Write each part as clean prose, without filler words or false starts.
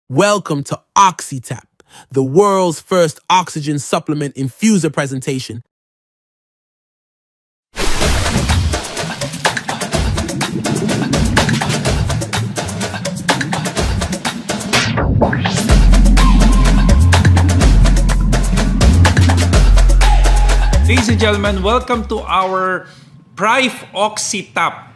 Welcome to OxyTap, the world's first oxygen supplement infuser presentation. Ladies and gentlemen, welcome to our Prife OxyTap.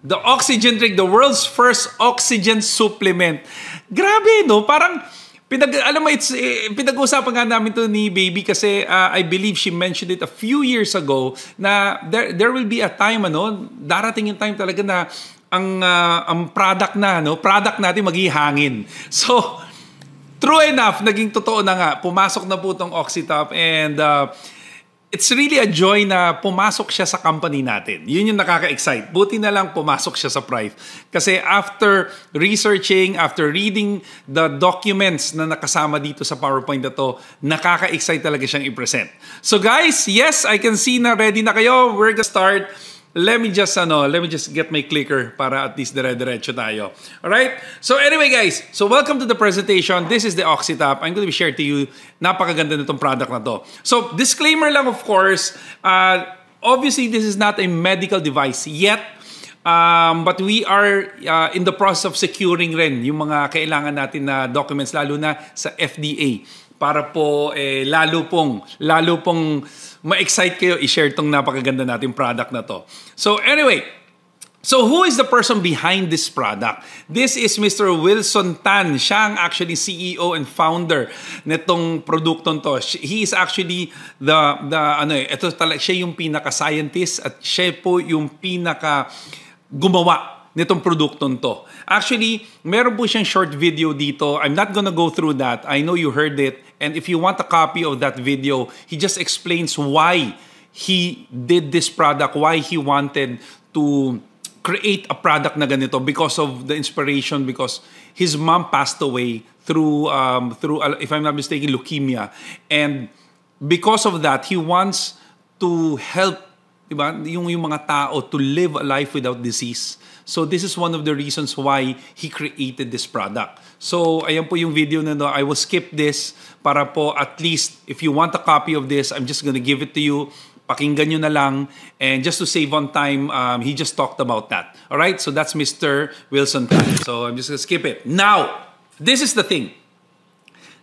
The oxygen drink, the world's first oxygen supplement. Grabe, no? Parang, pinag-usapan nga namin to ni Baby kasi I believe she mentioned it a few years ago na there will be a time, darating yung time talaga na ang product natin maghihangin. So, true enough, naging totoo na nga. Pumasok na po itong OxyTap and it's really a joy na pumasok siya sa company natin. Yun yung nakaka-excite. Buti na lang pumasok siya sa Prife. Kasi after researching, after reading the documents na nakasama dito sa PowerPoint na to, nakaka-excite talaga siyang i-present. So guys, yes, I can see na ready na kayo. We're gonna start. Let me just get my clicker para at least dire-diretso tayo. Alright? So anyway guys, so welcome to the presentation. This is the OxyTap. I'm going to be sharing to you, napakaganda na itong product na to. So disclaimer lang of course, obviously this is not a medical device yet, but we are in the process of securing rin yung mga kailangan natin na documents, lalo na sa FDA. Para po lalo pong ma-excite kayo i-share tong napakaganda nating product na to. So anyway, so who is the person behind this product? This is Mr. Wilson Tan. Siya ang actually CEO and founder nitong produktong to. He is actually siya yung pinaka-scientist at siya po yung pinaka-gumawa nitong produktong to. Actually, meron po siyang short video dito. I'm not gonna go through that. I know you heard it. And if you want a copy of that video, he just explains why he did this product, why he wanted to create a product na ganito because of the inspiration, because his mom passed away through if I'm not mistaken, leukemia. And because of that, he wants to help yung mga tao to live a life without disease. So this is one of the reasons why he created this product. So ayan po yung video na I will skip this para po at least if you want a copy of this, I'm just gonna give it to you. Pakinggan nyo na lang. And just to save on time, he just talked about that. Alright, so that's Mr. Wilson Tan. So I'm just gonna skip it. Now, this is the thing.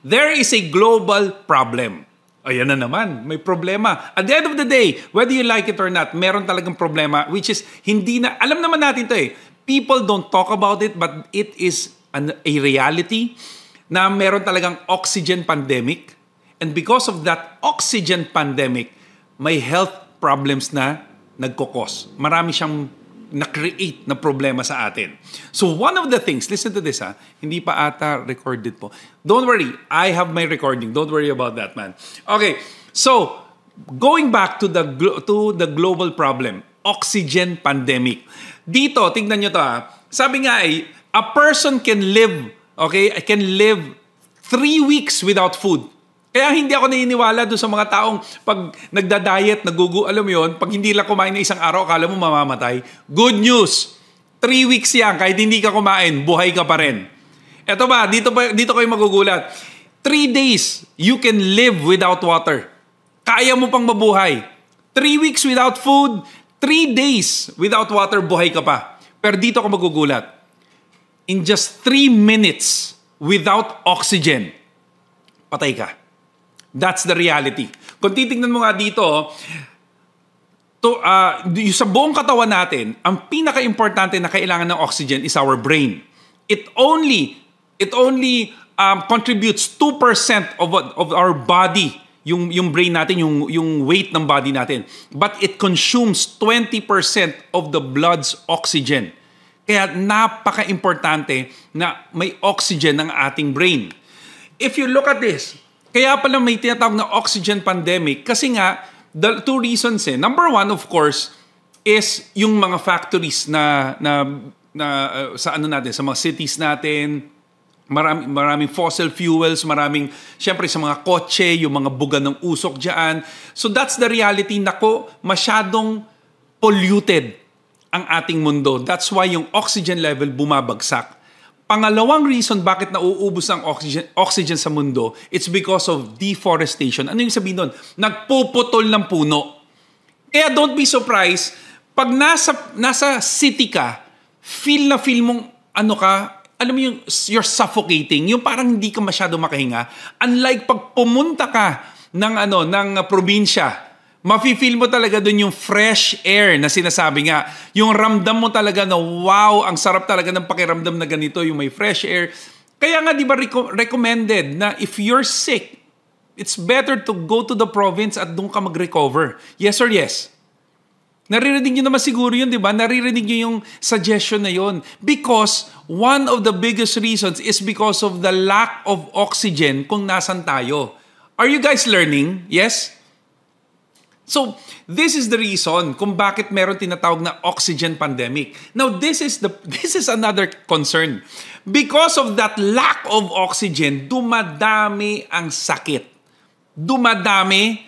There is a global problem. Ayan na naman, may problema. At the end of the day, whether you like it or not, meron talagang problema, which is alam naman natin to people don't talk about it, but it is a reality na meron talagang oxygen pandemic. And because of that oxygen pandemic, may health problems na nagkukos. Marami siyang na-create na problema sa atin. So one of the things, listen to this hindi pa ata recorded po. Don't worry, I have my recording. Don't worry about that, man. Okay, so going back to the global problem, oxygen pandemic. Dito, tingnan nyo to Sabi nga a person can live 3 weeks without food. Kaya hindi ako naniniwala doon sa mga taong pag nagda-diet, alam mo yun, pag hindi lang kumain na isang araw, akala mo mamamatay. Good news! 3 weeks yan, kahit hindi ka kumain, buhay ka pa rin. Eto dito kayo magugulat. 3 days, you can live without water. Kaya mo pang mabuhay. 3 weeks without food, 3 days without water, buhay ka pa. Pero dito ka magugulat. In just 3 minutes without oxygen, patay ka. That's the reality. Kung titignan mo nga dito, sa buong katawan natin, ang pinaka-importante na kailangan ng oxygen is our brain. It only contributes 2% of our body, yung brain natin, yung weight ng body natin. But it consumes 20% of the blood's oxygen. Kaya napaka-importante na may oxygen ng ating brain. If you look at this, kaya pala may tinatawag na oxygen pandemic kasi nga, the 2 reasons Number 1, of course, is yung mga factories na sa sa mga cities natin, maraming fossil fuels, syempre sa mga kotse, yung mga buga ng usok dyan. So that's the reality. Masyadong polluted ang ating mundo. That's why yung oxygen level bumabagsak. Pangalawang reason bakit nauubos ang oxygen sa mundo, it's because of deforestation. Ano yung sabihin doon? Nagpuputol ng puno. Kaya don't be surprised, pag nasa city ka, feel mong alam mo yung you're suffocating, yung parang hindi ka masyado makahinga. Unlike pag pumunta ka ng probinsya, mafe-feel mo talaga dun yung fresh air na sinasabi nga. Yung ramdam mo talaga na wow, ang sarap talaga ng pakiramdam na ganito, yung may fresh air. Kaya nga di ba recommended na if you're sick, it's better to go to the province at doon ka mag-recover. Yes or yes? Naririnig nyo naman siguro yun, di ba? Naririnig nyo yung suggestion na yun. Because one of the biggest reasons is because of the lack of oxygen kung nasan tayo. Are you guys learning? Yes? So, this is the reason kung bakit meron tinatawag na oxygen pandemic. Now, this is another concern. Because of that lack of oxygen, dumadami ang sakit. Dumadami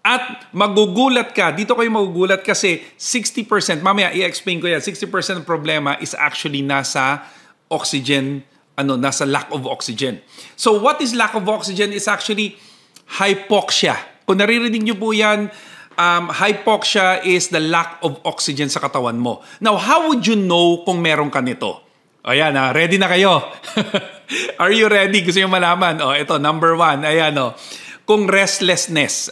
at magugulat ka. Dito kayo magugulat kasi 60%, mamaya i-explain ko yan, 60% ng problema is actually nasa oxygen, nasa lack of oxygen. So, what is lack of oxygen? Is actually hypoxia. Kung naririnig nyo po yan, hypoxia is the lack of oxygen sa katawan mo. Now, how would you know kung meron ka nito? Ayan, ready na kayo? Are you ready? Gusto nyo malaman? Ito, number 1. Ayan, kung restlessness,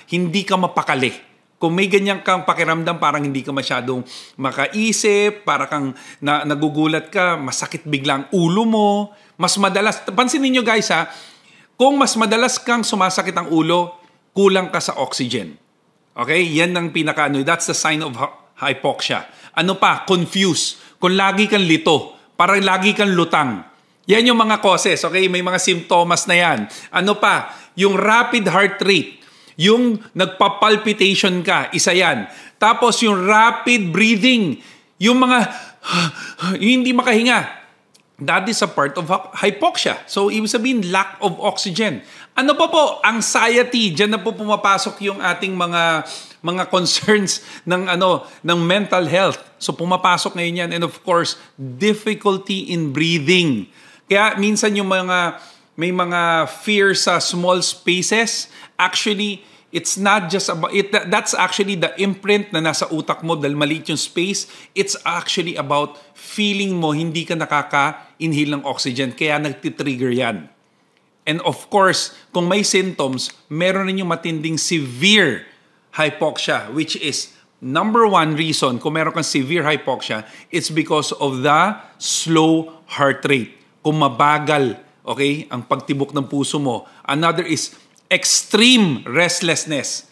hindi ka mapakali. Kung may ganyan kang pakiramdam, parang hindi ka masyadong makaisip, parang kang nagugulat ka, masakit biglang ulo mo, mas madalas, pansinin nyo guys kung mas madalas kang sumasakit ang ulo, kulang ka sa oxygen. Okay? Yan ang that's the sign of hypoxia. Ano pa? Confused. Kung lagi kang lito, parang lagi kang lutang. Yan yung mga causes. Okay? May mga symptoms na yan. Ano pa? Yung rapid heart rate. Yung nagpapalpitation ka. Isa yan. Tapos yung rapid breathing. Yung mga yung hindi makahinga. That is a part of hypoxia. So, ibig sabihin, lack of oxygen. Ano pa po? Anxiety. Diyan na po pumapasok yung ating mga concerns ng mental health. So, pumapasok ngayon yan. And of course, difficulty in breathing. Kaya minsan may mga fear sa small spaces. Actually, it's not just about it. That's actually the imprint na nasa utak mo dahil maliit yung space. It's actually about feeling mo hindi ka nakaka-inhale ng oxygen. Kaya nagtitrigger yan. And of course, kung may symptoms, meron rin yung matinding severe hypoxia, which is number 1 reason kung meron kang severe hypoxia, it's because of the slow heart rate. Kung mabagal, okay, ang pagtibok ng puso mo. Another is extreme restlessness.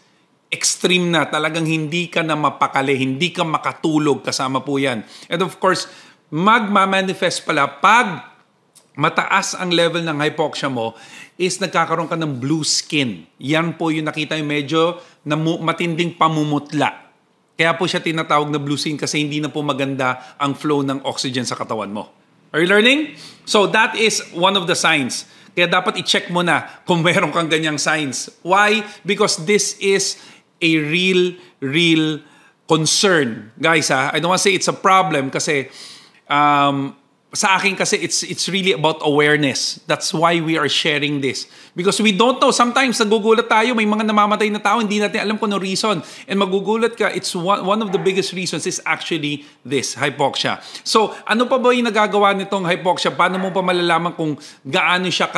Extreme na. Talagang hindi ka na mapakali. Hindi ka makatulog. Kasama po yan. And of course, magmamanifest pala pag mataas ang level ng hypoxia mo is nagkakaroon ka ng blue skin. Yan po yung nakita yung medyo matinding pamumutla. Kaya po siya tinatawag na blue skin kasi hindi na po maganda ang flow ng oxygen sa katawan mo. Are you learning? So that is one of the signs. Kaya dapat i-check mo na kung meron kang ganyang signs. Why? Because this is a real concern. Guys, I don't want to say it's a problem kasi sa akin kasi it's really about awareness. That's why we are sharing this. Because we don't know. Sometimes nagugulat tayo, may mga namamatay na tao, hindi natin alam kung ano reason. And magugulat ka, it's one of the biggest reasons is actually this, hypoxia. So, ano pa ba yung nagagawa nitong hypoxia? Paano mo pa malalaman kung gaano siya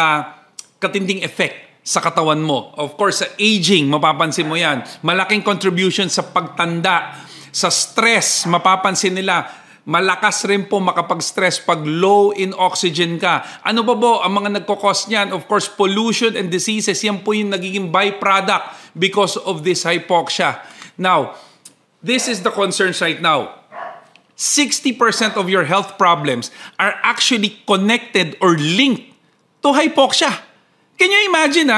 katinding effect sa katawan mo? Of course, sa aging, mapapansin mo yan. Malaking contribution sa pagtanda, sa stress, mapapansin nila. Malakas rin po makapag-stress pag low in oxygen ka. Ano ba po ang mga nagkakos niyan? Of course, pollution and diseases. Yan po yung nagiging byproduct because of this hypoxia. Now, this is the concerns right now. 60% of your health problems are actually connected or linked to hypoxia. Can you imagine,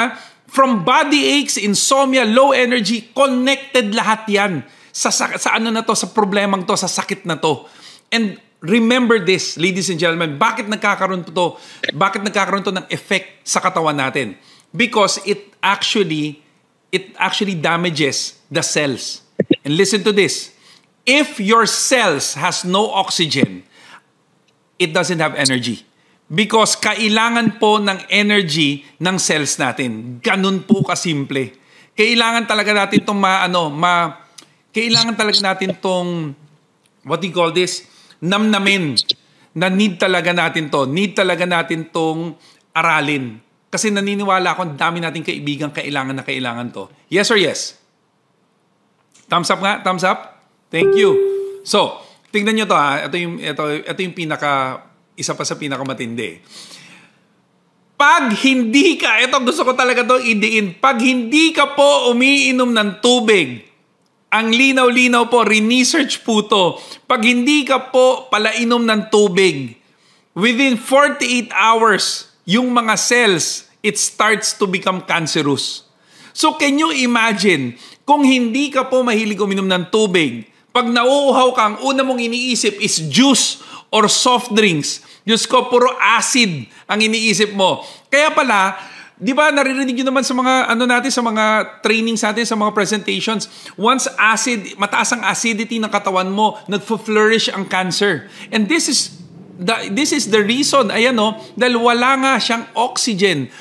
from body aches, insomnia, low energy, connected lahat yan sa problemang to, sa sakit na to. And remember this, ladies and gentlemen, bakit nagkakaroon to ng effect sa katawan natin? Because it actually damages the cells. And listen to this. If your cells has no oxygen, it doesn't have energy. Because kailangan po ng energy ng cells natin. Ganun po kasimple. Kailangan talaga natin itong kailangan talaga natin itong, what do you call this? Namnamin. Na need talaga natin to. Need talaga natin itong aralin. Kasi naniniwala ako, dami nating kaibigan, kailangan to. Yes or yes? Thumbs up nga? Thumbs up? Thank you. So, tingnan nyo to ha. Ito yung isa pa sa pinakamatindi. Pag hindi ka, ito gusto ko talaga itong idiin, pag hindi ka po umiinom ng tubig, ang linaw-linaw po, research po to, pag hindi ka po palainom ng tubig, within 48 hours, yung mga cells, it starts to become cancerous. So can you imagine, kung hindi ka po mahilig uminom ng tubig, pag nauuhaw ka, ang una mong iniisip is juice or soft drinks. Diyos ko, puro acid ang iniisip mo. Kaya pala, di ba naririnig nyo naman sa mga sa mga trainings natin, sa mga presentations, once mataas ang acidity ng katawan mo, nagfo-flourish ang cancer. And this is the reason, dahil wala nga siyang oxygen,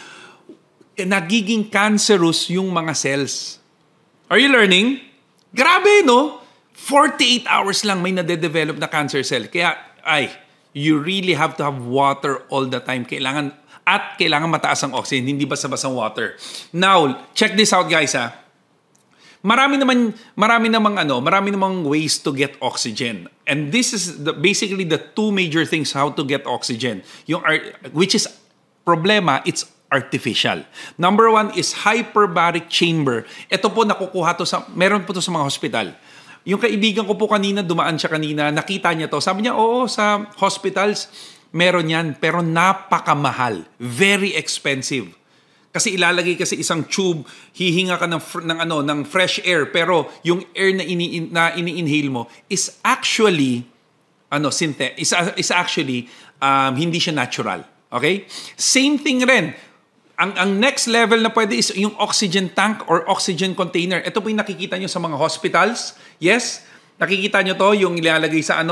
nagiging cancerous yung mga cells. Are you learning? Grabe, no? 48 hours lang may nade-develop na cancer cell. Kaya, you really have to have water all the time. Kailangan mataas ang oxygen, hindi basta-basta water. Now, check this out guys ha. Marami namang ways to get oxygen. And this is basically the two major things how to get oxygen. Which is problema, it's artificial. Number one is hyperbaric chamber. Ito po nakukuha to meron po to sa mga hospital. Yung kaibigan ko po dumaan siya kanina, nakita niya to. Sabi niya, oo, sa hospitals, meron yan, pero napakamahal. Very expensive. Kasi ilalagay kasi isang tube, hihinga ka ng fresh air, pero yung air na ini-inhale mo is actually, hindi siya natural. Okay? Same thing rin. Ang next level na pwede is yung oxygen tank or oxygen container. Ito po yung nakikita nyo sa mga hospitals. Yes? Nakikita nyo to, yung ilalagay sa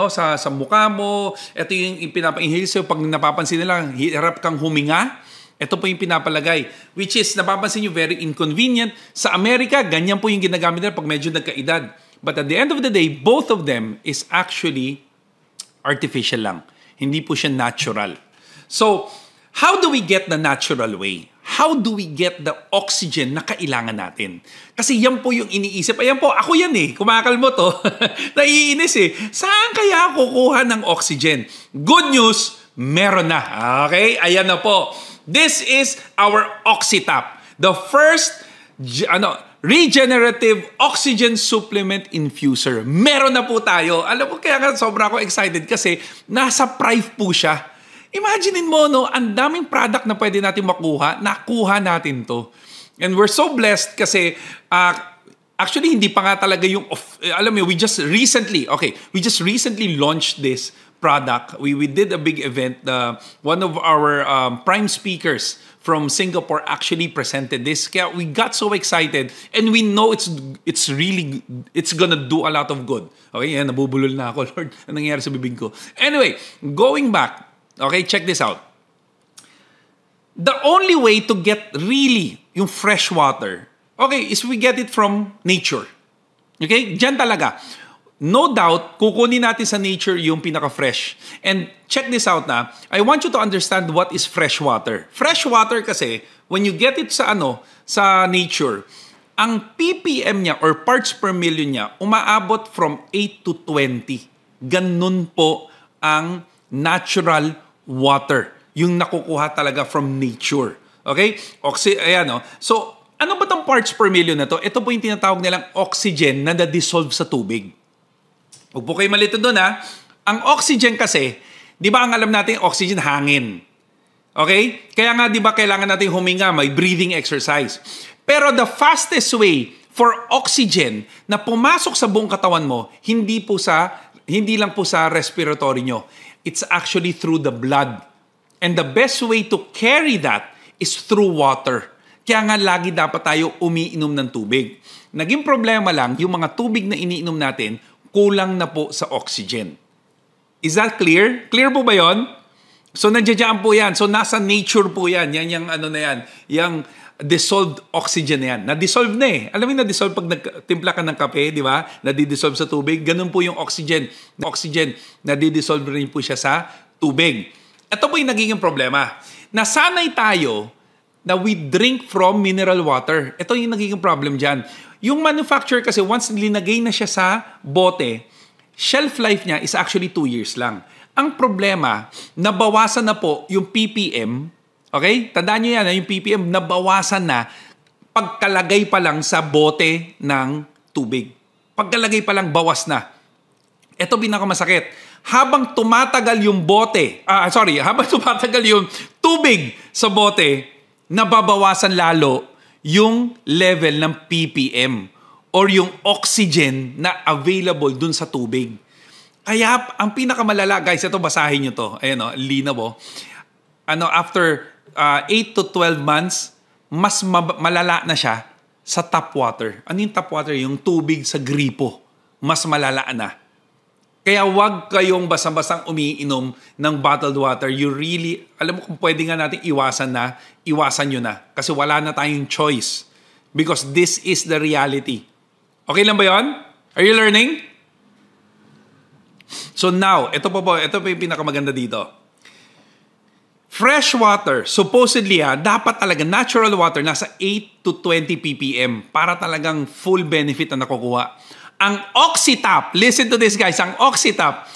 mukha mo. Ito yung pinapa-inhale sa'yo. Pag napapansin nila, hirap kang huminga. Ito po yung pinapalagay. Which is, napapansin nyo, very inconvenient. Sa Amerika, ganyan po yung ginagamit nila pag medyo nagkaedad. But at the end of the day, both of them is actually artificial lang. Hindi po siya natural. So, how do we get the natural way? How do we get the oxygen na kailangan natin? Kasi yan po yung iniisip. Ayan po, ako yan kumakalmo to. Naiinis Saan kaya kukuha ng oxygen? Good news, meron na. Okay? Ayan na po. This is our OxyTap. The first regenerative oxygen supplement infuser. Meron na po tayo. Alam mo, kaya sobra ako excited kasi nasa Prive po siya. Imaginein mo, ang daming product na pwede natin makuha, nakuha natin to. And we're so blessed kasi, actually, hindi pa nga talaga yung, we just recently launched this product. We did a big event. One of our prime speakers from Singapore actually presented this. Kaya we got so excited and we know it's gonna do a lot of good. Okay, yan, nabubulol na ako, Lord. Anong nangyari sa bibig ko? Anyway, going back, okay, check this out. The only way to get really yung fresh water, is we get it from nature. Okay? Diyan talaga. No doubt, kukunin natin sa nature yung pinaka-fresh. And check this out na. I want you to understand what is fresh water. Fresh water kasi, when you get it sa nature, ang ppm niya or parts per million niya, umaabot from 8 to 20. Ganun po ang natural water. Yung nakukuha talaga from nature. Okay? So, ano ba tong parts per million na to? Ito po yung tinatawag nilang oxygen na na-dissolve sa tubig. Huwag po kayo malito doon Ang oxygen kasi, di ba ang alam natin oxygen, hangin. Okay? Kaya nga di ba kailangan natin huminga, may breathing exercise. Pero the fastest way for oxygen na pumasok sa buong katawan mo, hindi lang po sa respiratory nyo. It's actually through the blood. And the best way to carry that is through water. Kaya nga lagi dapat tayo umiinom ng tubig. Naging problema lang, yung mga tubig na iniinom natin, kulang na po sa oxygen. Is that clear? Clear po ba yon? So nandiyan po yan. So nasa nature po yan. Yan yung ano na yan. Yung dissolved oxygen na yan. Na-dissolve na eh. Alam mo yung na-dissolve pag nagtimpla ka ng kape, di ba? Na-dissolve sa tubig. Ganun po yung oxygen. Oxygen, na-dissolve rin po siya sa tubig. Ito po yung nagiging problema. Nasanay tayo na we drink from mineral water. Ito yung nagiging problem dyan. Yung manufacturer kasi once linagay na siya sa bote, shelf life niya is actually 2 years lang. Ang problema, nabawasan na po yung ppm. Okay? Tandaan nyo yan, yung ppm nabawasan na pagkalagay pa lang sa bote ng tubig. Pagkalagay pa lang, bawas na. Ito pinakamasakit. Habang tumatagal yung habang tumatagal yung tubig sa bote, nababawasan lalo yung level ng ppm or yung oxygen na available dun sa tubig. Kaya ang pinakamalala, guys, ito basahin nyo to. Ayan o, linaw o. After 8 to 12 months, mas malala na siya sa tap water. Ano yung tap water? Yung tubig sa gripo. Mas malala na. Kaya wag kayong basta-bastang umiinom ng bottled water. You really, alam mo kung pwede nga natin iwasan nyo na. Kasi wala na tayong choice. Because this is the reality. Okay lang ba yun? Are you learning? So now, ito po yung pinakamaganda dito. Fresh water, supposedly dapat talaga natural water nasa 8 to 20 ppm para talagang full benefit na nakukuha. Ang OxyTap, listen to this guys, ang OxyTap,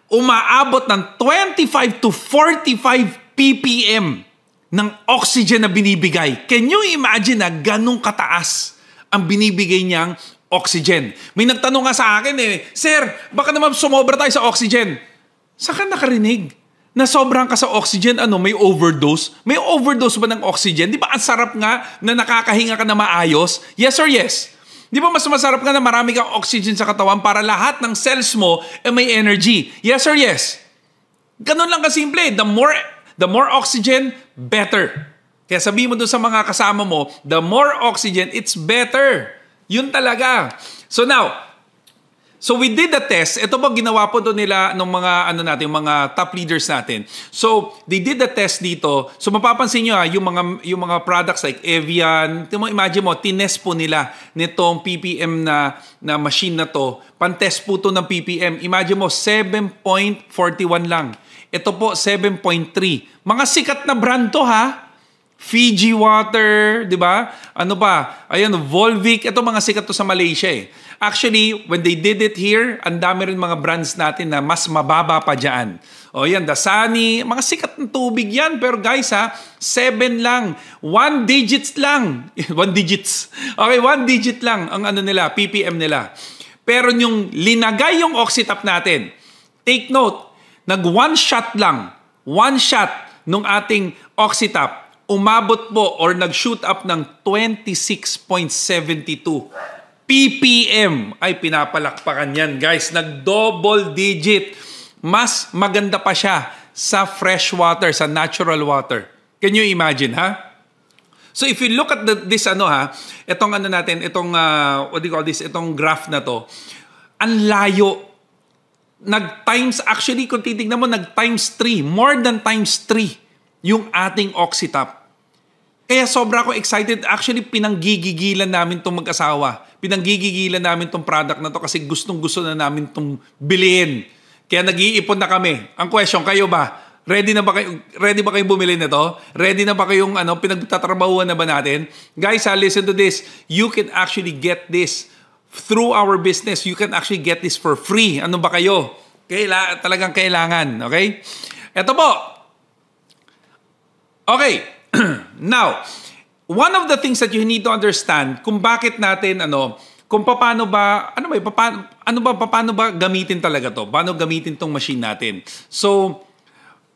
umaabot ng 25 to 45 ppm ng oxygen na binibigay. Can you imagine na ganun kataas ang binibigay niyang oxygen? May nagtanong nga sa akin Sir, baka naman sumobra tayo sa oxygen. Saan ka nakarinig? Na sobrang ka sa oxygen, may overdose? May overdose ba ng oxygen? Di ba ang sarap nga na nakakahinga ka na maayos? Yes or yes? Di ba mas masarap ka na marami kang oxygen sa katawan para lahat ng cells mo may energy? Yes or yes? Ganun lang kasimple. The more oxygen, better. Kaya sabihin mo doon sa mga kasama mo, the more oxygen, it's better. Yun talaga. So we did the test. Ito po ginawa po doon nila ng mga mga top leaders natin. So they did the test dito. So mapapansin niyo yung mga products like Evian, imagine mo tinest po nila nitong PPM na machine na to. Pan-test po to ng PPM. Imagine mo 7.41 lang. Ito po 7.3. Mga sikat na brand to Fiji Water, di ba? Volvic. Ito mga sikat to sa Malaysia Actually, when they did it here, ang dami rin mga brands natin na mas mababa pa dyan. Dasani, mga sikat ng tubig yan. Pero guys 7 lang. 1 digits lang. 1 digits. Okay, 1 digit lang ang nila, ppm nila. Pero yung linagay yung OxyTap natin, take note, nag 1 shot lang. 1 shot nung ating OxyTap, umabot po or nag-shoot up ng 26.72 ppm. Ay, pinapalakpakan yan, guys. Nag-double digit. Mas maganda pa siya sa fresh water, sa natural water. Can you imagine, So if you look at this itong what do you call this, itong graph na to, ang layo. Actually, kung titignan mo, nag-times 3, more than times 3 yung ating OxyTap. Kaya sobra ako excited. Actually, pinanggigigilan namin itong mag-asawa. Pinanggigigilan namin itong product na to kasi gustong-gusto na namin itong bilhin. Kaya nag-iipon na kami. Ang question, kayo ba? Ready ba kayong bumili nito? Ready na ba kayong pinagtatrabahuan na ba natin? Guys, listen to this. You can actually get this through our business. You can actually get this for free. Ano ba kayo? Talagang kailangan. Okay? Ito po. Okay. Now, one of the things that you need to understand kung bakit natin kung paano ba gamitin talaga to? Paano gamitin tong machine natin? So,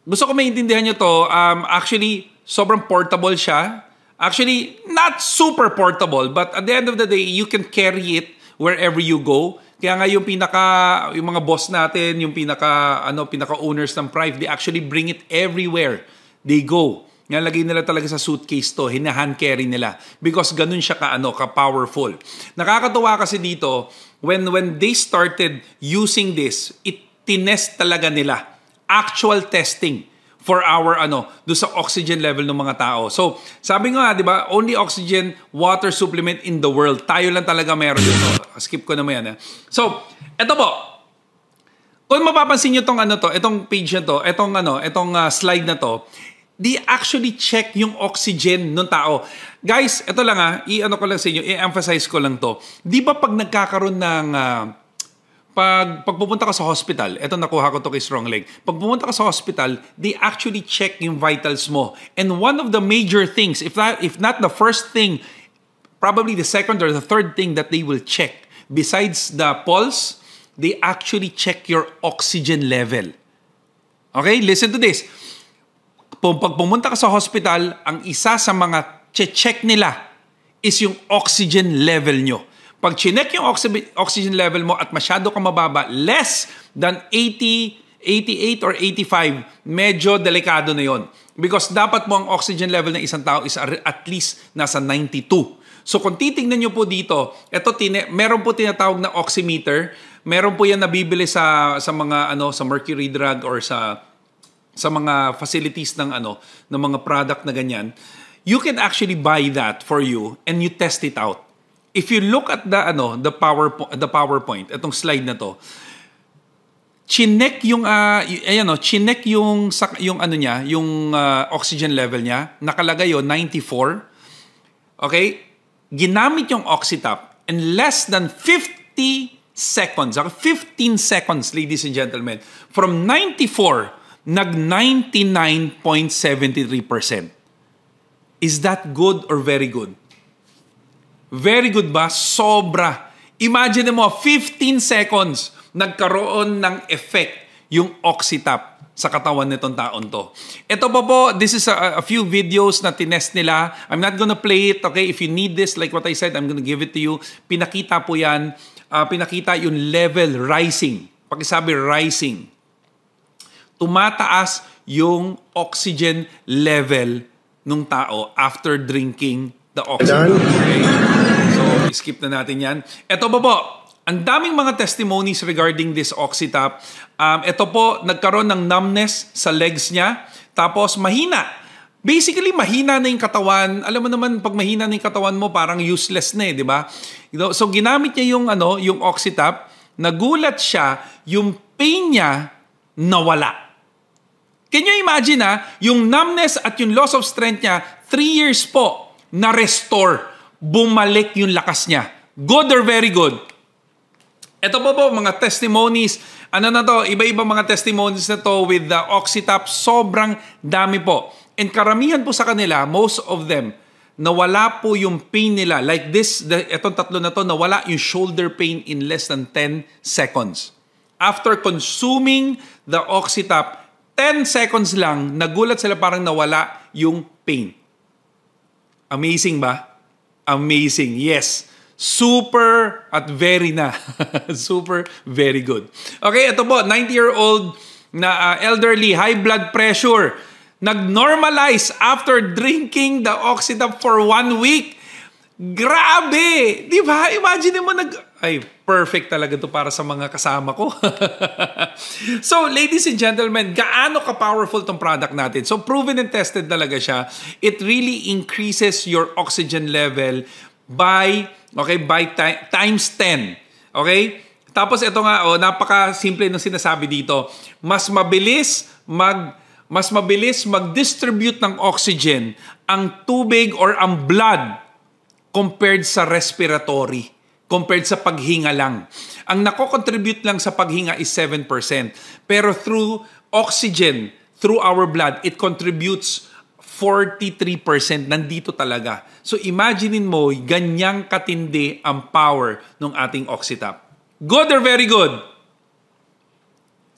gusto ko maintindihan nyo to. Actually, sobrang portable siya. Actually, not super portable, but at the end of the day, you can carry it wherever you go. Kaya nga yung mga boss natin, yung pinaka-owners ng Prive, they actually bring it everywhere they go. Nalagay nila talaga sa suitcase to, hina-hand carry nila because ganun siya ka-powerful. Nakakatuwa kasi dito, when they started using this, tinest talaga nila. Actual testing for our do sa oxygen level ng mga tao. So, sabi nga, 'di ba, only oxygen water supplement in the world. Tayo lang talaga meron dito. Skip ko naman 'yan. So, eto po. Kung mapapansin niyo itong page na to, itong slide na to, they actually check yung oxygen ng tao. Guys, ito lang ko lang sa inyo, i-emphasize ko lang to. 'Di ba pag nagkakaroon ng pag pupunta ka sa hospital, eto nakuha ko to kay Strong Leg. Pag pupunta ka sa hospital, they actually check yung vitals mo. And one of the major things, if not the first thing, probably the second or the third thing that they will check, besides the pulse, they actually check your oxygen level. Okay? Listen to this. Pag pumunta ka sa hospital, ang isa sa mga check nila is yung oxygen level nyo. Pag chinek yung oxygen level mo at masyado ka mababa, less than 80, 88 or 85, medyo delikado na yon. Because dapat mo ang oxygen level ng isang tao is at least nasa 92. So kung titingnan nyo po dito, meron po tinatawag na oximeter. Meron po yan nabibili sa mga sa Mercury Drug or sa mga facilities ng mga product na ganyan. You can actually buy that for you and you test it out. If you look at the PowerPoint, itong slide na to, chinek yung oxygen level niya, nakalagay 94. Okay? Ginamit yung Oxytap in less than 50 seconds, 15 seconds, ladies and gentlemen, from 94 99.73%. Is that good or very good? Very good ba? Sobra. Imagine mo, 15 seconds, nagkaroon ng effect yung Oxytap sa katawan nitong taon to. Ito po, this is a few videos na tinest nila. I'm not gonna play it, okay? If you need this, like what I said, I'm gonna give it to you. Pinakita po yan. Pinakita yung level rising. Pakisabi rising. Tumataas yung oxygen level ng tao after drinking the oxygen. Okay? So, skip na natin yan. Ito po, ang daming mga testimonies regarding this Oxytap. Ito po, nagkaroon ng numbness sa legs niya. Tapos, mahina. Basically, mahina na yung katawan. Alam mo naman, pag mahina na yung katawan mo, parang useless na di ba? So, ginamit niya yung Oxytap. Nagulat siya, yung pain niya nawala. Can you imagine yung numbness at yung loss of strength niya, 3 years po, na-restore. Bumalik yung lakas niya. Good or very good? Ito po mga testimonies. Iba-iba mga testimonies na to with the Oxytap. Sobrang dami po. And karamihan po sa kanila, most of them, nawala po yung pain nila. Like this, itong tatlo na to, nawala yung shoulder pain in less than 10 seconds. After consuming the Oxytap, 10 seconds lang, nagulat sila parang nawala yung pain. Amazing ba? Amazing. Yes. Super at very na. Super, very good. Okay, ito po, 90-year-old na elderly, high blood pressure. Nag-normalize after drinking the Oxytap for 1 week. Grabe! Di ba? Imagine mo perfect talaga to para sa mga kasama ko. So, ladies and gentlemen, gaano ka-powerful tong product natin? So, proven and tested talaga siya. It really increases your oxygen level by times 10. Okay? Tapos ito nga, napaka-simple ng sinasabi dito. Mas mabilis mag-distribute ng oxygen ang tubig or ang blood compared sa respiratory, compared sa paghinga lang. Ang nako-contribute lang sa paghinga is 7%. Pero through oxygen, through our blood, it contributes 43%. Nandito talaga. So imaginein mo, ganyang katindi ang power ng ating Oxytap. Good or very good?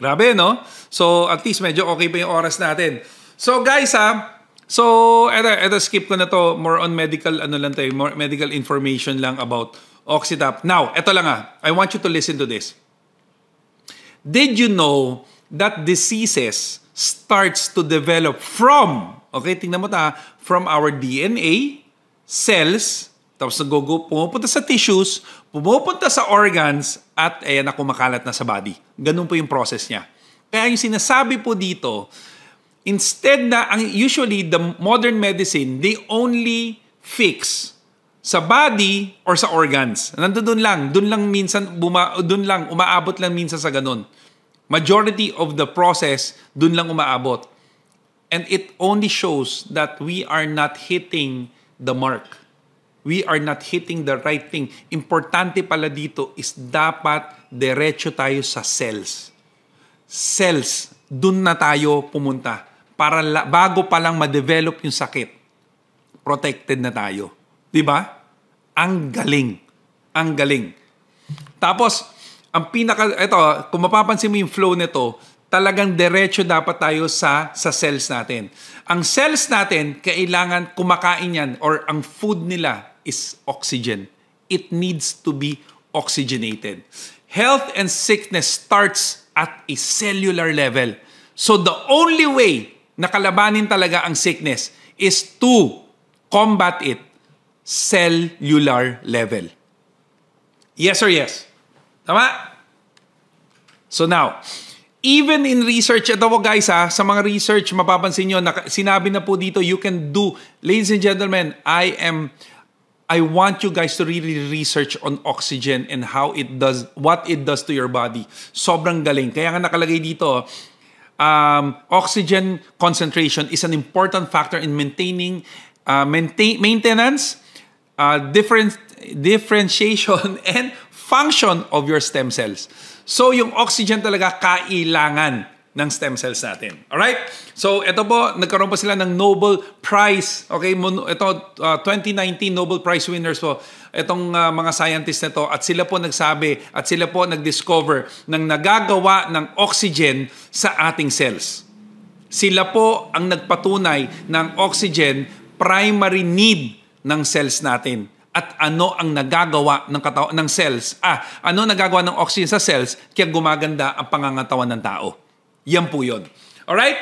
Grabe, no? So at least medyo okay pa yung oras natin. So guys, so eto skip ko na to. More on medical, more medical information lang about Oxytap. Now, eto lang I want you to listen to this. Did you know that diseases starts to develop from, okay, tingnan mo from our DNA, cells, tapos pumupunta sa tissues, pumupunta sa organs, at ayan na kumakalat na sa body. Ganun po yung process niya. Kaya yung sinasabi po dito, Instead na, usually, the modern medicine, they only fix sa body or sa organs. Nandoon lang. Doon lang minsan, umaabot lang minsan sa ganun. Majority of the process, doon lang umaabot. And it only shows that we are not hitting the mark. We are not hitting the right thing. Importante pala dito is dapat diretso tayo sa cells. Cells, dun na tayo pumunta. Para bago pa lang ma-develop yung sakit, protected na tayo. Diba? Ang galing. Ang galing. Tapos, ito, kung mapapansin mo yung flow nito, talagang diretso dapat tayo sa cells natin. Ang cells natin, kailangan kumakain yan or ang food nila is oxygen. It needs to be oxygenated. Health and sickness starts at a cellular level. So the only way na kalabanin talaga ang sickness is to combat it cellular level. Yes or yes? Tama? So now, even in research, ito po guys sa mga research, mapapansin nyo, sinabi na po dito, you can do, ladies and gentlemen, I want you guys to really research on oxygen and what it does to your body. Sobrang galing. Kaya nga nakalagay dito, oxygen concentration is an important factor in maintaining maintenance, differentiation, and function of your stem cells. So, yung oxygen talaga kailangan ng stem cells natin. Alright? So, ito po, nagkaroon pa sila ng Nobel Prize. Okay? Ito, 2019 Nobel Prize winners po. Itong mga scientists na to. At sila po nagsabi, at sila po nag-discover ng nagagawa ng oxygen sa ating cells. Sila po ang nagpatunay ng oxygen primary need ng cells natin. At ano ang nagagawa ng cells? Ano nagagawa ng oxygen sa cells kaya gumaganda ang pangangatawan ng tao? Yan po yun. Alright?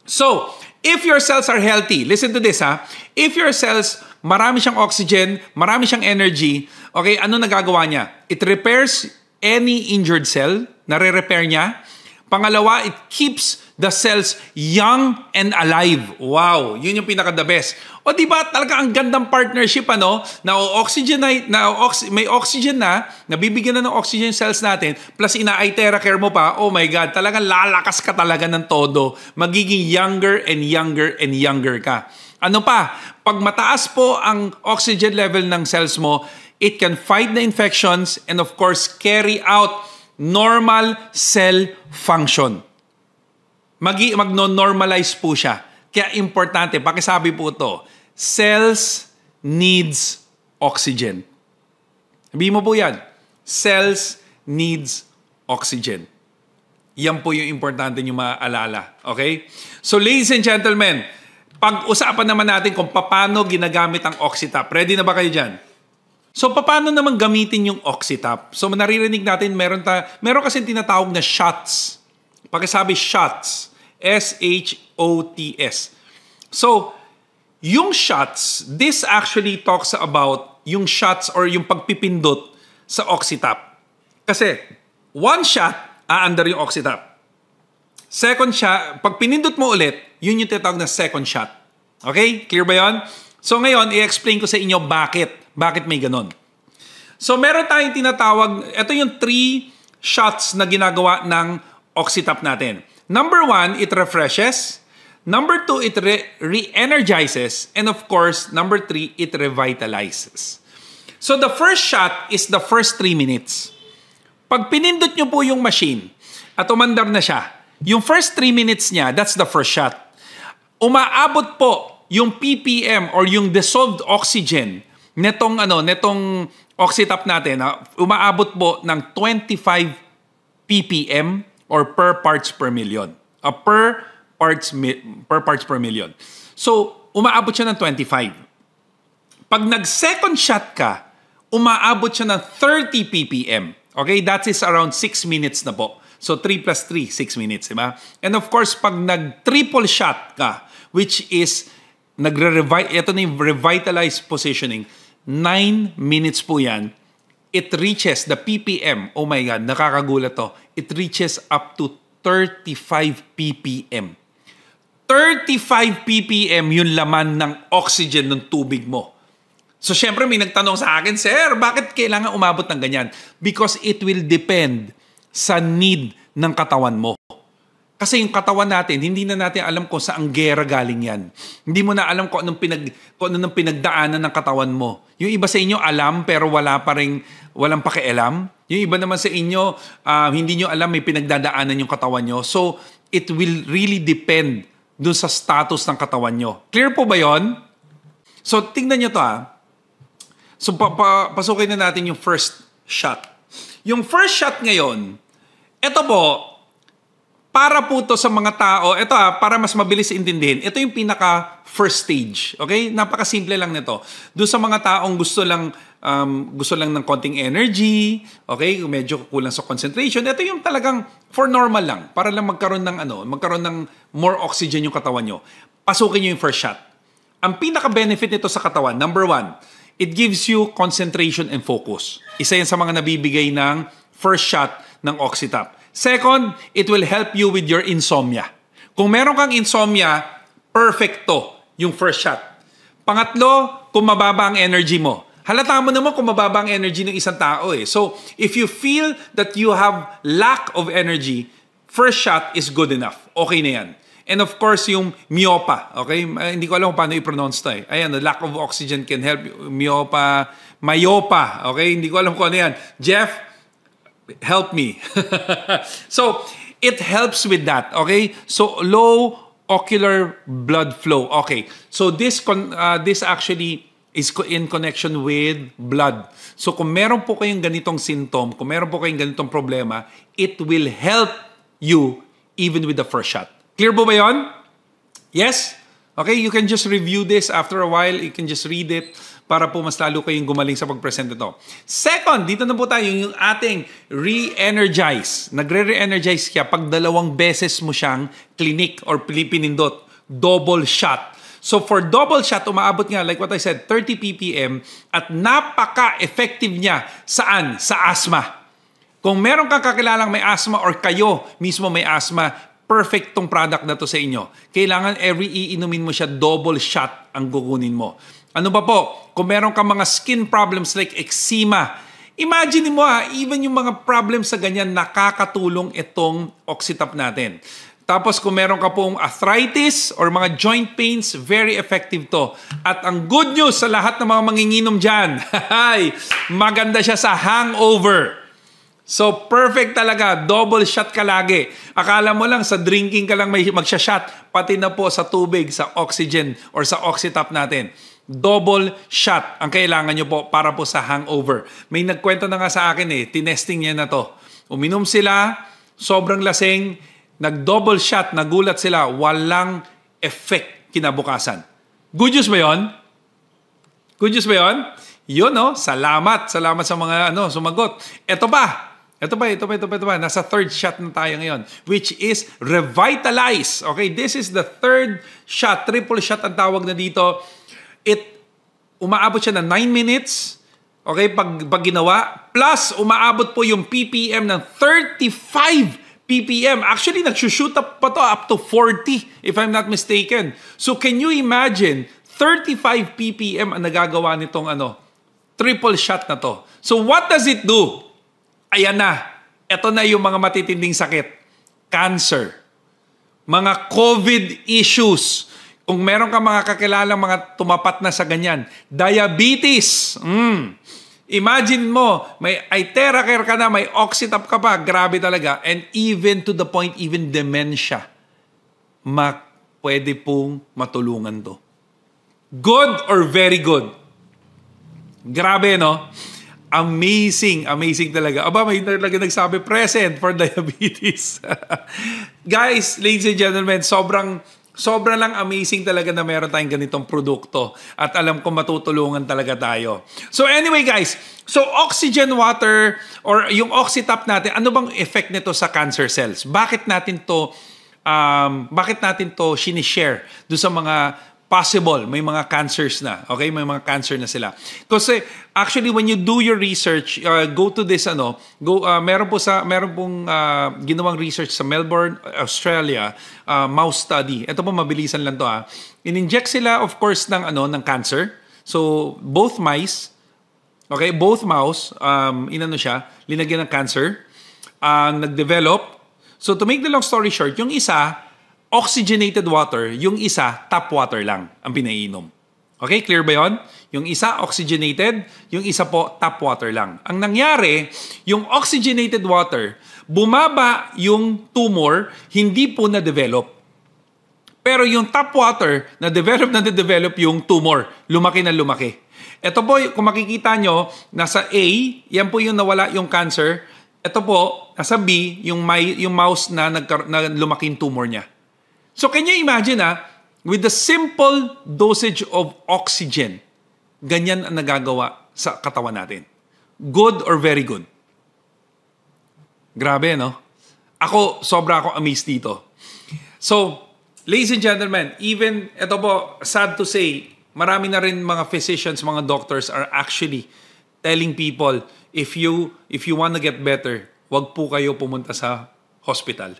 So, if your cells are healthy, listen to this If your cells, marami siyang oxygen, marami siyang energy, okay, ano nagagawa niya? It repairs any injured cell, nare-repair niya. Pangalawa, it keeps the cells young and alive. Wow, yun yung pinaka-the best. O diba, talaga ang gandang partnership, may oxygen na, nabibigyan na ng oxygen cells natin, plus ina-itera care mo pa, oh my God, talagang lalakas ka talaga ng todo. Magiging younger and younger and younger ka. Ano pa? Pag mataas po ang oxygen level ng cells mo, it can fight the infections and of course, carry out normal cell function. Magno-normalize po siya. Kaya importante, pakisabi po ito, cells needs oxygen. Sabihin mo po yan, cells needs oxygen. Yan po yung importante nyo maaalala. Okay? So ladies and gentlemen, pag-usapan naman natin kung paano ginagamit ang Oxytap. Ready na ba kayo dyan? So, paano naman gamitin yung Oxytap? So, naririnig natin, meron kasi tinatawag na shots. Pakisabi shots. S-H-O-T-S. So, yung shots, this actually talks about yung shots or yung pagpipindot sa Oxytap. Kasi, one shot, aandar yung Oxytap. Second shot, pag pinindot mo ulit, yun yung tinatawag na second shot. Okay? Clear ba yun? So, ngayon, i-explain ko sa inyo bakit. Bakit may ganon? So, meron tayong tinatawag, ito yung 3 shots na ginagawa ng Oxytap natin. Number 1, it refreshes. Number 2, it re-energizes. And of course, number 3, it revitalizes. So, the first shot is the first 3 minutes. Pag pinindot nyo po yung machine at umandar na siya, yung first 3 minutes niya, that's the first shot. Umaabot po yung ppm or yung dissolved oxygen netong Oxytap natin, umaabot po ng 25 ppm or per parts per million. Per parts per million. So, umaabot siya ng 25. Pag nag-second shot ka, umaabot siya ng 30 ppm. Okay? That is around 6 minutes na po. So, 3 plus 3, 6 minutes, diba? And of course, pag nag-triple shot ka, which is, ito na yung revitalized positioning, 9 minutes po yan, it reaches the ppm. Oh my God, nakakagulat to. It reaches up to 35 ppm. 35 ppm yung laman ng oxygen ng tubig mo. So, syempre may nagtanong sa akin, Sir, bakit kailangan umabot ng ganyan? Because it will depend sa need ng katawan mo. Kasi yung katawan natin, hindi na natin alam kung saan gera galing yan. Hindi mo na alam kung anong pinagdaanan ng katawan mo. Yung iba sa inyo alam pero walang pakialam. Yung iba naman sa inyo, hindi nyo alam may pinagdadaanan yung katawan nyo. So, it will really depend dun sa status ng katawan nyo. Clear po ba yon? So, tingnan nyo to So, pasukin na natin yung first shot. Yung first shot ngayon, ito po, para po to sa mga tao, ito para mas mabilis intindihin, ito yung pinaka first stage. Okay? Napakasimple lang nito. Doon sa mga taong gusto lang ng konting energy, okay? Medyo kulang sa concentration. Ito yung talagang for normal lang, para lang magkaroon ng more oxygen yung katawan nyo. Pasukin nyo yung first shot. Ang pinaka-benefit nito sa katawan, number 1, it gives you concentration and focus. Isa yan sa mga nabibigay ng first shot ng OxyTap. Second, it will help you with your insomnia. Kung meron kang insomnia, perfecto yung first shot. Pangatlo, kung mababa ang energy mo. Halata mo naman kung mababa ang energy ng isang tao eh. So, if you feel that you have lack of energy, first shot is good enough. Okay na yan. And of course, yung myopa. Okay? Hindi ko alam kung paano i-pronounce to eh. Ayan, the lack of oxygen can help you. Myopa. Okay? Hindi ko alam kung ano yan. Jeff, help me. So, it helps with that. Okay? So, low ocular blood flow. Okay. So, this actually is in connection with blood. So, kung meron po kayong ganitong symptom, kung meron po kayong ganitong problema, it will help you even with the first shot. Clear po ba yun? Yes? Okay, you can just review this after a while. You can just read it para po mas lalo kayong gumaling sa pag-present ito. Second, dito na po tayo yung ating re-energize. Nagre-re-energize siya pag 2 beses mo siyang clinic or pinindot. Double shot. So for double shot, umaabot nga, like what I said, 30 ppm at napaka-effective niya. Saan? Sa asthma. Kung meron kang kakilalang may asthma or kayo mismo may asthma, perfect tong product na to sa inyo. Kailangan every iinumin mo siya, double shot ang gugunin mo. Ano ba po? Kung meron kang mga skin problems like eczema, imagine mo even yung mga problems sa ganyan, nakakatulong itong OxyTap natin. Tapos kung meron ka pong arthritis or mga joint pains, very effective to. At ang good news sa lahat ng mga manginginom dyan, maganda siya sa hangover. So, perfect talaga. Double shot ka lagi. Akala mo lang sa drinking ka lang may magsha-shot. Pati na po sa tubig, sa oxygen, or sa OxyTap natin. Double shot ang kailangan nyo po para po sa hangover. May nagkwento na nga sa akin tinesting niya na to. Uminom sila, sobrang lasing, nag-double shot, nagulat sila, walang effect kinabukasan. Good news ba yun? Good news ba yun? Yun, salamat. Salamat sa mga sumagot. Ito pa. Nasa third shot na tayo ngayon, which is Revitalize. Okay, this is the third shot. Triple shot ang tawag na dito. Umaabot siya ng 9 minutes. Okay, pag ginawa. Plus, umaabot po yung ppm ng 35 ppm. Actually, nag-shoot up pa to up to 40, if I'm not mistaken. So, can you imagine, 35 ppm ang nagagawa nitong triple shot na to. So, what does it do? Ayan na. Ito na yung mga matitinding sakit. Cancer. Mga COVID issues. Kung meron ka mga kakilalang mga tumapat na sa ganyan. Diabetes. Imagine mo, may Iteracare ka na, may OxyTap ka pa. Grabe talaga. And even to the point, even dementia. Pwede pong matulungan to. Good or very good? Grabe, no? Amazing talaga. Aba, may talaga nagsabi, present for diabetes. Guys, ladies and gentlemen, sobrang lang amazing talaga na meron tayong ganitong produkto. At alam ko matutulungan talaga tayo. So anyway guys, so oxygen water or yung OxyTap natin, ano bang effect nito sa cancer cells? Bakit natin to sinishare doon sa mga possible, may mga cancers na. Okay? May mga cancer na sila. Kasi actually when you do your research, go to this meron pong ginawang research sa Melbourne, Australia, mouse study. Ito po mabilisan lang to In-inject sila of course ng cancer. So both mice, okay, both mouse, linagyan ng cancer, nag-develop. So to make the long story short, yung isa oxygenated water, yung isa tap water lang ang pinainom. Okay, clear ba yun? Yung isa oxygenated, yung isa po tap water lang. Ang nangyari, yung oxygenated water, bumaba yung tumor, hindi po na-develop. Pero yung tap water, na-develop yung tumor. Lumaki na lumaki. Ito po, kung makikita nyo, nasa A, yan po yung nawala yung cancer. Ito po, nasa B, yung mouse na lumaking tumor niya. So can you imagine with the simple dosage of oxygen, ganyan ang nagagawa sa katawan natin. Good or very good? Grabe, no? Sobra ako amazed dito. So, ladies and gentlemen, even, ito po, sad to say, marami na rin mga physicians, mga doctors are actually telling people, if you want to get better, wag po kayo pumunta sa hospital.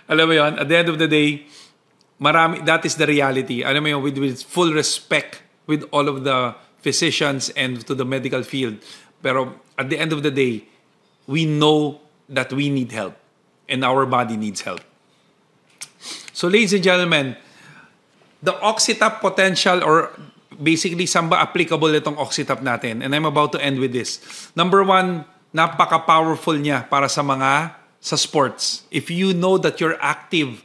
Alam mo yun, at the end of the day, that is the reality. Alam mo yun, with full respect with all of the physicians and to the medical field. Pero at the end of the day, we know that we need help and our body needs help. So ladies and gentlemen, the OxyTap potential, or basically saan ba applicable itong OxyTap natin? And I'm about to end with this. Number one, napaka-powerful niya para sa sports. If you know that you're active,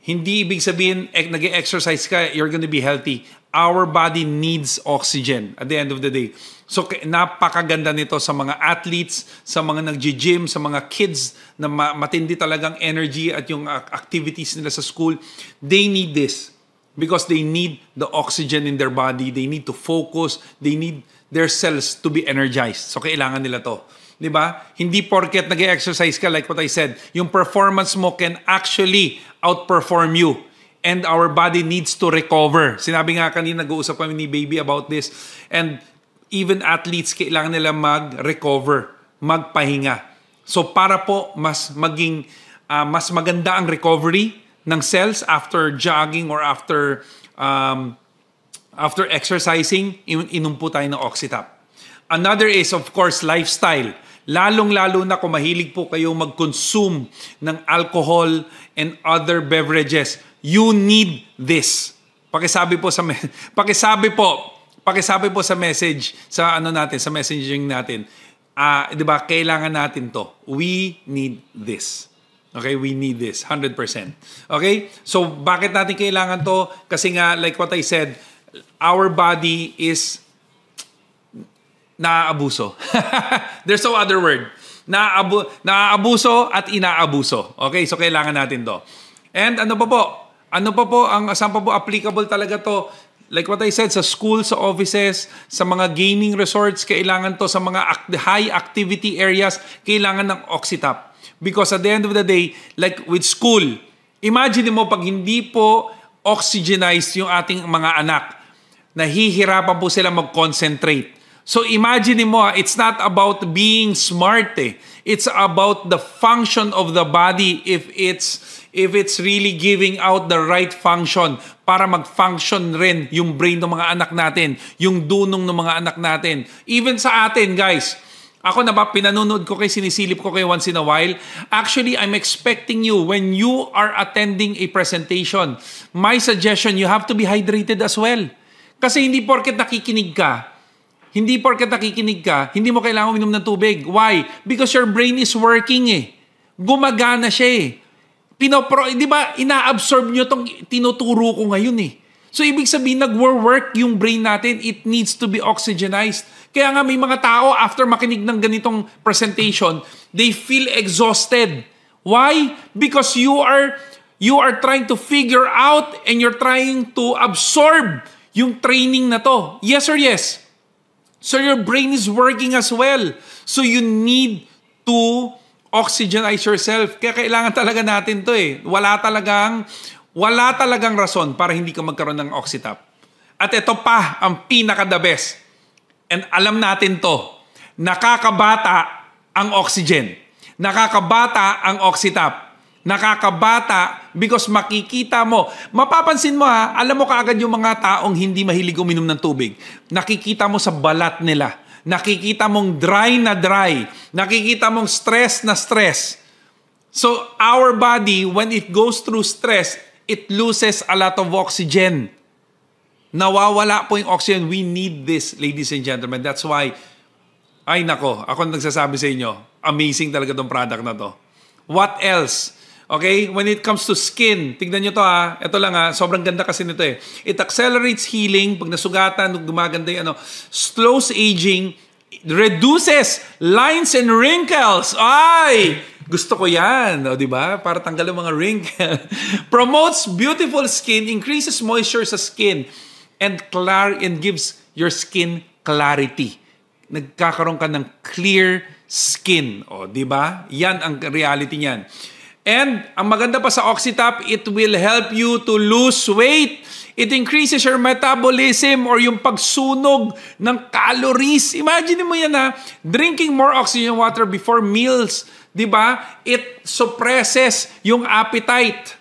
hindi ibig sabihin nag-exercise ka, you're gonna be healthy. Our body needs oxygen at the end of the day. So napakaganda nito sa mga athletes, sa mga nag-gym, sa mga kids na matindi talagang energy at yung activities nila sa school. They need this because they need the oxygen in their body. They need to focus. They need their cells to be energized. So kailangan nila to. Diba? Hindi porket nag-exercise ka, like what I said, yung performance mo can actually outperform you. And our body needs to recover. Sinabi nga kanina, nag-uusap kami ni Baby about this. And even athletes, kailangan nila mag-recover, magpahinga. So para po mas maganda ang recovery ng cells after jogging or after exercising, inom po tayo ng OxyTap. Another is, of course, lifestyle. Lalong-lalo na kung mahilig po kayo mag-consume ng alcohol and other beverages, you need this. Pakisabi po sa message sa sa messaging natin. 'Di ba? Kailangan natin 'to. We need this. Okay, we need this 100%. Okay? So bakit natin kailangan 'to? Kasi nga like what I said, our body is naaabuso. There's no other word. Naaabuso at inaabuso. Okay, so kailangan natin to. And ano pa po, saan pa po applicable talaga to? Like what I said, sa schools, sa offices, sa mga gaming resorts, kailangan to sa mga high activity areas, kailangan ng OxyTap. Because at the end of the day, like with school, imagine mo pag hindi po oxygenized yung ating mga anak, nahihirapan po sila mag-concentrate. So imagine mo, it's not about being smart It's about the function of the body if it's really giving out the right function para mag-function rin yung brain ng mga anak natin, yung dunong ng mga anak natin. Even sa atin, guys. Ako pinanonood ko sinisilip ko kayo once in a while. Actually, I'm expecting you when you are attending a presentation, my suggestion, you have to be hydrated as well. Kasi hindi porket nakikinig ka, hindi mo kailangan uminom ng tubig. Why? Because your brain is working Gumagana siya Di ba, ina-absorb nyo itong tinuturo ko ngayon So, ibig sabihin, nag-work yung brain natin. It needs to be oxygenized. Kaya nga may mga tao, after makinig ng ganitong presentation, they feel exhausted. Why? Because you are trying to figure out and you're trying to absorb yung training na to. Yes or yes? So your brain is working as well. So you need to oxygenize yourself. Kaya kailangan talaga natin to Wala talagang Wala talagang rason para hindi ka magkaroon ng Oxytap. At ito pa ang pinaka-the best. And alam natin to, nakakabata ang oxygen. Nakakabata ang Oxytap. Nakakabata because makikita mo. Mapapansin mo ha, alam mo kaagad yung mga taong hindi mahilig uminom ng tubig. Nakikita mo sa balat nila. Nakikita mong dry na dry. Nakikita mong stress na stress. So our body, when it goes through stress, it loses a lot of oxygen. Nawawala po yung oxygen. We need this, ladies and gentlemen. That's why, ay nako, ako nagsasabi sa inyo, amazing talaga tong product na to. What else? Okay, when it comes to skin, tignan nyo to ha, ito lang ha, sobrang ganda kasi nito eh. It accelerates healing, pag nasugatan, gumaganda yung slows aging, reduces lines and wrinkles. Ay! Gusto ko yan, o, diba? Para tanggal yung mga wrinkles. Promotes beautiful skin, increases moisture sa skin, and gives your skin clarity. Nagkakaroon ka ng clear skin. O, diba? Yan ang reality niyan. And ang maganda pa sa Oxytap, it will help you to lose weight. It increases your metabolism or yung pagsunog ng calories. Imagine mo yan ha, drinking more oxygen water before meals. Diba? It suppresses yung appetite.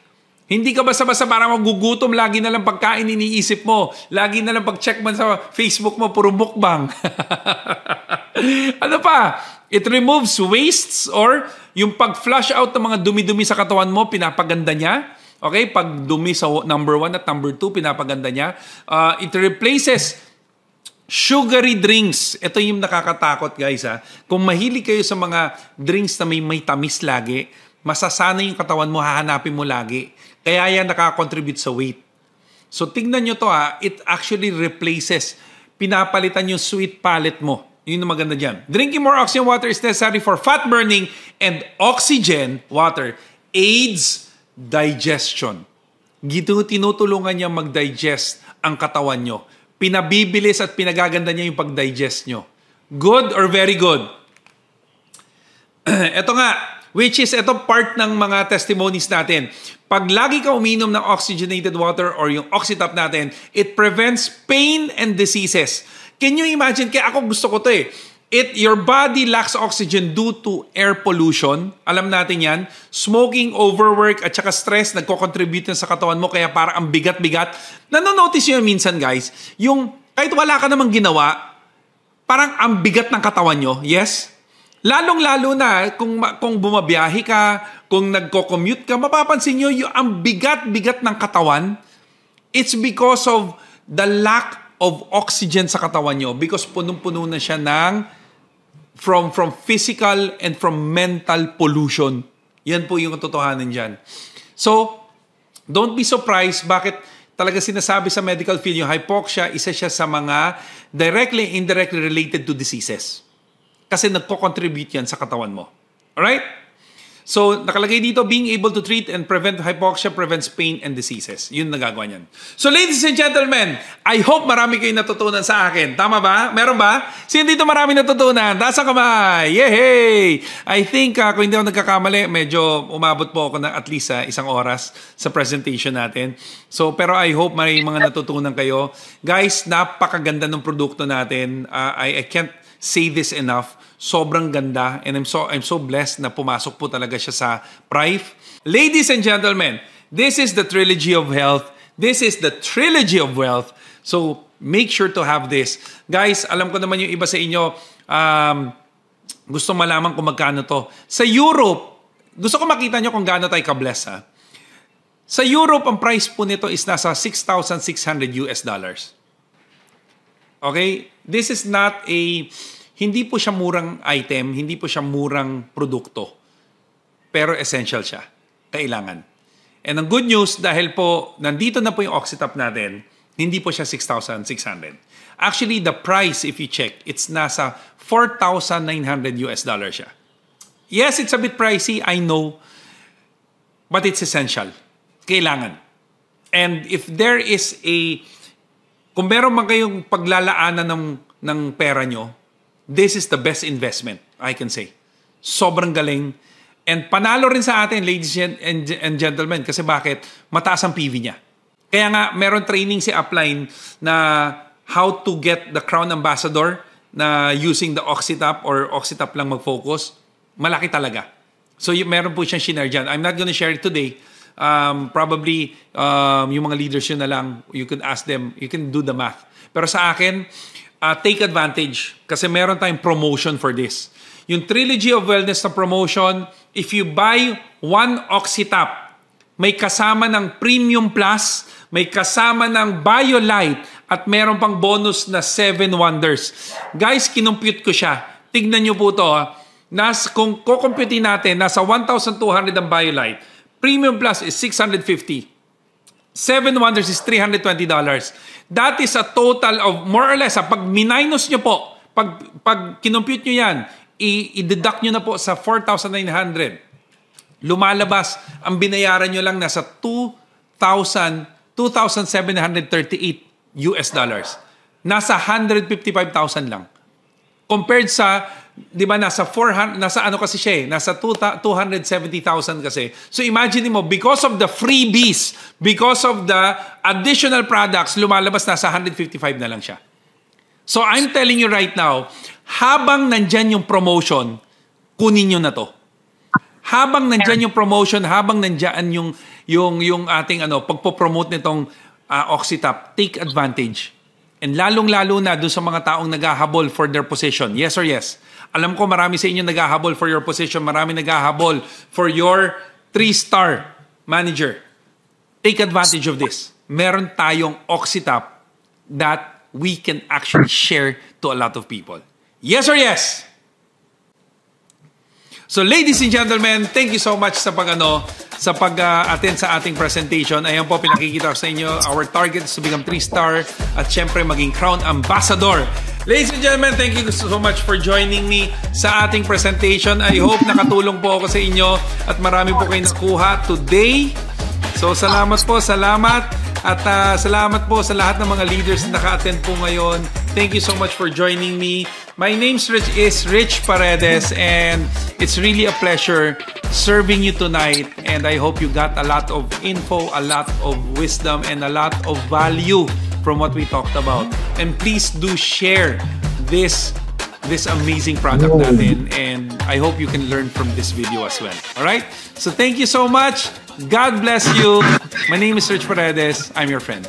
Hindi ka basta-basta parang magugutom, lagi na lang pagkain iniisip mo. Lagi na lang pag-check mo sa Facebook mo, puro mukbang. Ano pa? It removes wastes or yung pag-flush out ng mga dumi-dumi sa katawan mo, pinapaganda niya. Okay? Pag dumi sa number 1 at number 2, pinapaganda niya. It replaces sugary drinks. Ito yung nakakatakot, guys. Ha? Kung mahilig kayo sa mga drinks na may tamis lagi, masasana yung katawan mo, hahanapin mo lagi. Kaya yan nakaka-contribute sa weight. So, tingnan nyo to ha. It actually replaces, pinapalitan yung sweet palate mo. Yun ang maganda dyan. Drinking more oxygen water is necessary for fat burning, and oxygen water aids digestion. Tinutulungan niya mag-digest ang katawan nyo. Pinabibilis at pinagaganda niya yung pag-digest nyo. Good or very good? Ito nga, which is ito part ng mga testimonies natin. Pag lagi ka uminom ng oxygenated water or yung Oxytap natin, it prevents pain and diseases. Can you imagine? Kaya ako gusto ko to eh. Your body lacks oxygen due to air pollution. Alam natin yan. Smoking, overwork, at saka stress, nagko-contribute sa katawan mo. Kaya parang ang bigat-bigat. Nanonotice nyo minsan, guys, yung kahit wala ka namang ginawa, parang ang bigat ng katawan nyo. Yes? Lalong-lalo na kung bumabiyahe ka, kung nagko-commute ka, mapapansin nyo yung ang bigat-bigat ng katawan. It's because of the lack of oxygen sa katawan nyo because punong-puno na siya ng from physical and from mental pollution. Yan po yung katotohanan dyan. So, don't be surprised bakit talaga sinasabi sa medical field yung hypoxia, isa siya sa mga directly, indirectly related to diseases. Kasi nagko-contribute yan sa katawan mo. Alright? So, nakalagay dito, being able to treat and prevent hypoxia prevents pain and diseases. Yun nagagawa niyan. So, ladies and gentlemen, I hope marami kayong natutunan sa akin. Tama ba? Meron ba? Sino dito marami natutunan? Taas ang kamay! Yehey! I think, kung hindi ako nagkakamali, medyo umabot po ako ng at least 1 oras sa presentation natin. So, pero I hope may mga natutunan kayo. Guys, napakaganda ng produkto natin. I can't say this enough. Sobrang ganda, and I'm so blessed na pumasok po talaga siya sa Prive. Ladies and gentlemen, this is the Trilogy of Health. This is the Trilogy of Wealth. So make sure to have this. Guys, alam ko naman yung iba sa inyo, gusto malaman kung magkano to. Sa Europe, gusto ko makita nyo kung gaano tayo ka-bless ha. Sa Europe, ang price po nito is nasa $6,600. Okay? This is not hindi po siya murang item, hindi po siya murang produkto. Pero essential siya. Kailangan. And ang good news, dahil po nandito na po yung Oxytap natin, hindi po siya $6,600. Actually, the price, if you check, it's nasa $4,900 siya. Yes, it's a bit pricey, I know. But it's essential. Kailangan. And if there is kung meron man kayong paglalaanan ng pera nyo, this is the best investment, I can say. Sobrang galing. And panalo rin sa atin, ladies and gentlemen, kasi bakit? Mataas ang PV niya. Kaya nga, meron training si Upline na how to get the Crown Ambassador na using the Oxytap or Oxytap lang mag-focus. Malaki talaga. So, meron po siyang share dyan. I'm not gonna share it today. Probably, yung mga leaders yun na lang, you can ask them, you can do the math. Pero sa akin, take advantage kasi meron tayong promotion for this. Yung Trilogy of Wellness na promotion, if you buy one Oxytap, may kasama ng Premium Plus, may kasama ng BioLite, at meron pang bonus na 7 Wonders. Guys, kinumpute ko siya. Tignan nyo po ito. Kung kukumputin natin, nasa 1,200 ang BioLite. Premium Plus is $650. 7 Wonders is $320. That is a total of more or less, pag minus nyo po, pag kinumpute nyo yan, i-deduct nyo na po sa 4,900. Lumalabas, ang binayaran nyo lang nasa $2,738 US dollars. Nasa 155,000 lang. Compared sa, di ba, nasa 400, nasa ano kasi siya eh, nasa 270,000 kasi. So imagine mo, because of the freebies, because of the additional products, lumalabas nasa 155 na lang siya. So I'm telling you right now, habang nandyan yung promotion, kunin nyo na to. Habang nandyan yung promotion, habang nandyan yung ating pagpo-promote nitong Oxytap, take advantage. And lalong-lalo na doon sa mga taong naghahabol for their position. Yes or yes? Alam ko marami sa inyo naghahabol for your position, marami naghahabol for your 3-star manager. Take advantage of this. Meron tayong Oxytap that we can actually share to a lot of people. Yes or yes? So ladies and gentlemen, thank you so much sa pag-attend sa ating presentation. Ayan po, pinakikita ko sa inyo. Our target is to become 3-star at syempre maging Crown Ambassador. Ladies and gentlemen, thank you so much for joining me sa ating presentation. I hope nakatulong po ako sa inyo at marami po kayo nakuha today. So salamat po, salamat. At salamat po sa lahat ng mga leaders na naka-attend po ngayon. Thank you so much for joining me. My name is Rich Paredes, and it's really a pleasure serving you tonight. And I hope you got a lot of info, a lot of wisdom, and a lot of value from what we talked about. And please do share this amazing product natin. And I hope you can learn from this video as well. All right? So thank you so much. God bless you. My name is Rich Paredes. I'm your friend.